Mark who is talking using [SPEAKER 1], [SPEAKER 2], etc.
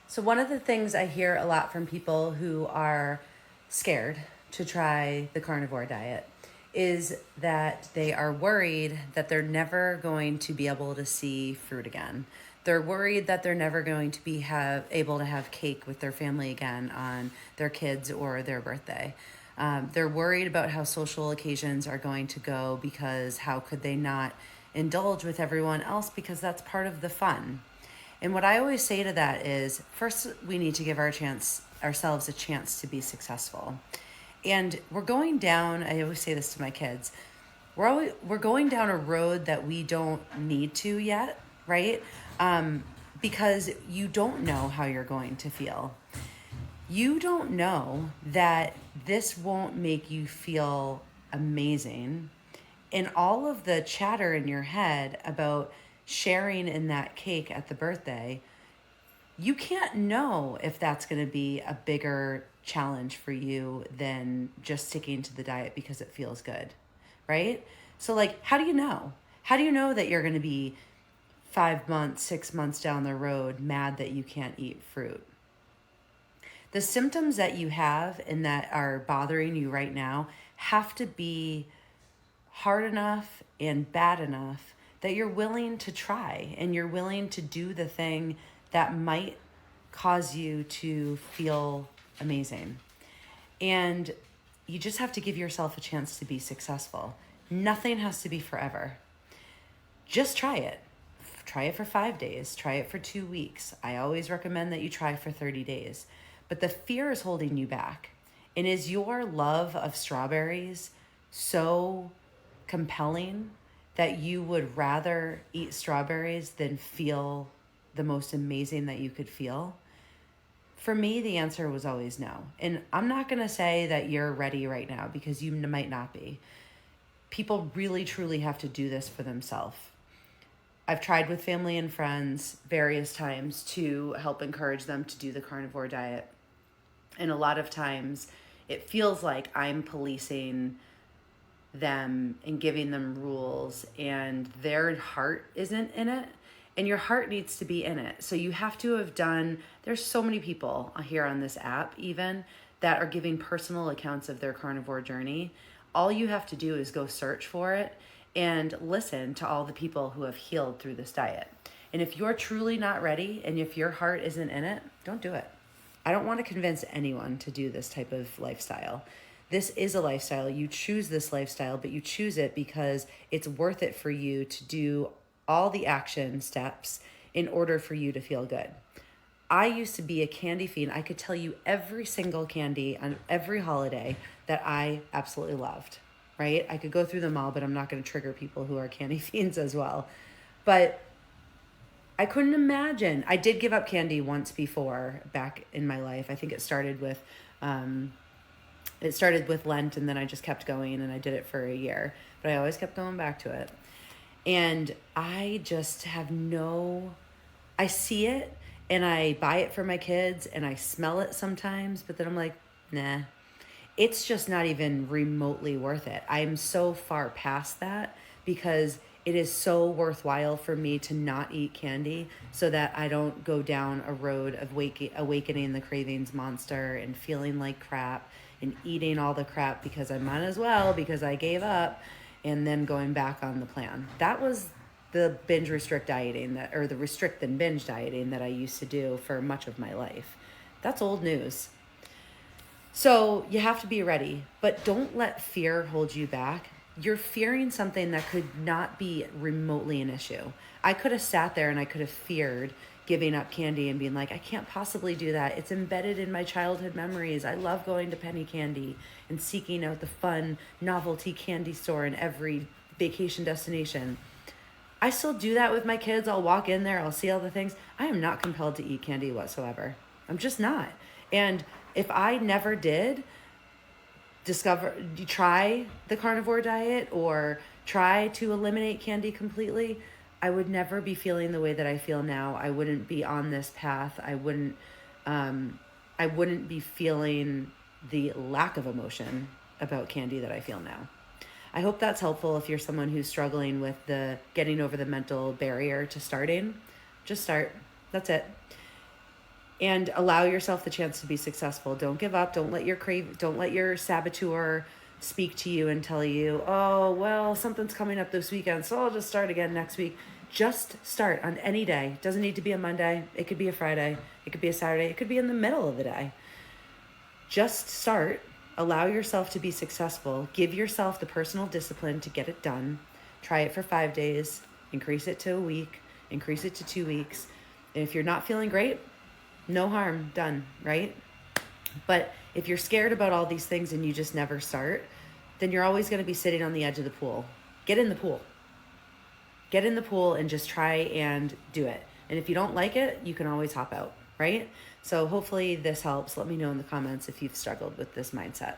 [SPEAKER 1] So, one of the things I hear a lot from people who are scared to try the carnivore diet is that they are worried that they're never going to be able to see fruit again. They're worried that they're never going to be able to have cake with their family again on their kids or their birthday. They're worried about how social occasions are going to go because how could they not indulge with everyone else because that's part of the fun. And what I always say to that is first we need to give ourselves a chance to be successful. And we're going down, I always say this to my kids, we're going down a road that we don't need to yet, right? Because you don't know how you're going to feel. You don't know that this won't make you feel amazing. And all of the chatter in your head about sharing in that cake at the birthday, you can't know if that's going to be a bigger challenge for you than just sticking to the diet because it feels good, right? So, like, how do you know? How do you know that you're going to be 5 months, 6 months down the road mad that you can't eat fruit? The symptoms that you have and that are bothering you right now have to be hard enough and bad enough that you're willing to try and you're willing to do the thing that might cause you to feel amazing. And you just have to give yourself a chance to be successful. Nothing has to be forever. Just try it. Try it for 5 days. Try it for 2 weeks. I always recommend that you try for 30 days. But the fear is holding you back. And is your love of strawberries so compelling that you would rather eat strawberries than feel the most amazing that you could feel? For me, the answer was always no. And I'm not going to say that you're ready right now because you might not be. People really, truly have to do this for themselves. I've tried with family and friends various times to help encourage them to do the carnivore diet. And a lot of times it feels like I'm policing them and giving them rules, and their heart isn't in it. And your heart needs to be in it. So you have to have done, there's so many people here on this app even that are giving personal accounts of their carnivore journey. All you have to do is go search for it and listen to all the people who have healed through this diet. And if you're truly not ready and if your heart isn't in it, don't do it. I don't want to convince anyone to do this type of lifestyle. This is a lifestyle. You choose this lifestyle, but you choose it because it's worth it for you to do all the action steps in order for you to feel good. I used to be a candy fiend. I could tell you every single candy on every holiday that I absolutely loved, right? I could go through them all, but I'm not going to trigger people who are candy fiends as well. But I couldn't imagine. I did give up candy once before back in my life. I think it started with Lent, and then I just kept going, and I did it for a year. But I always kept going back to it. And I just have I see it and I buy it for my kids and I smell it sometimes, but then I'm like, nah, it's just not even remotely worth it. I'm so far past that because it is so worthwhile for me to not eat candy so that I don't go down a road of awakening the cravings monster and feeling like crap and eating all the crap because I might as well because I gave up and then going back on the plan. That was the binge restrict dieting or the restrict and binge dieting that I used to do for much of my life. That's old news. So you have to be ready, but don't let fear hold you back. You're fearing something that could not be remotely an issue. I could have sat there and I could have feared giving up candy and being like, I can't possibly do that. It's embedded in my childhood memories. I love going to Penny Candy and seeking out the fun novelty candy store in every vacation destination. I still do that with my kids. I'll walk in there, I'll see all the things. I am not compelled to eat candy whatsoever. I'm just not. And if I never did try the carnivore diet or try to eliminate candy completely, I would never be feeling the way that I feel now. I wouldn't be on this path. I wouldn't be feeling the lack of emotion about candy that I feel now. I hope that's helpful if you're someone who's struggling with the getting over the mental barrier to starting. Just start. That's it. and allow yourself the chance to be successful. Don't give up. Don't let your saboteur speak to you and tell you, "Oh, well, something's coming up this weekend, so I'll just start again next week." Just start on any day. It doesn't need to be a Monday. It could be a Friday. It could be a Saturday. It could be in the middle of the day. Just start. Allow yourself to be successful. Give yourself the personal discipline to get it done. Try it for 5 days. Increase it to a week. Increase it to 2 weeks. And if you're not feeling great, no harm done, right? But if you're scared about all these things and you just never start, then you're always going to be sitting on the edge of the pool. Get in the pool. Get in the pool and just try and do it. And if you don't like it, you can always hop out, right? So hopefully this helps. Let me know in the comments if you've struggled with this mindset.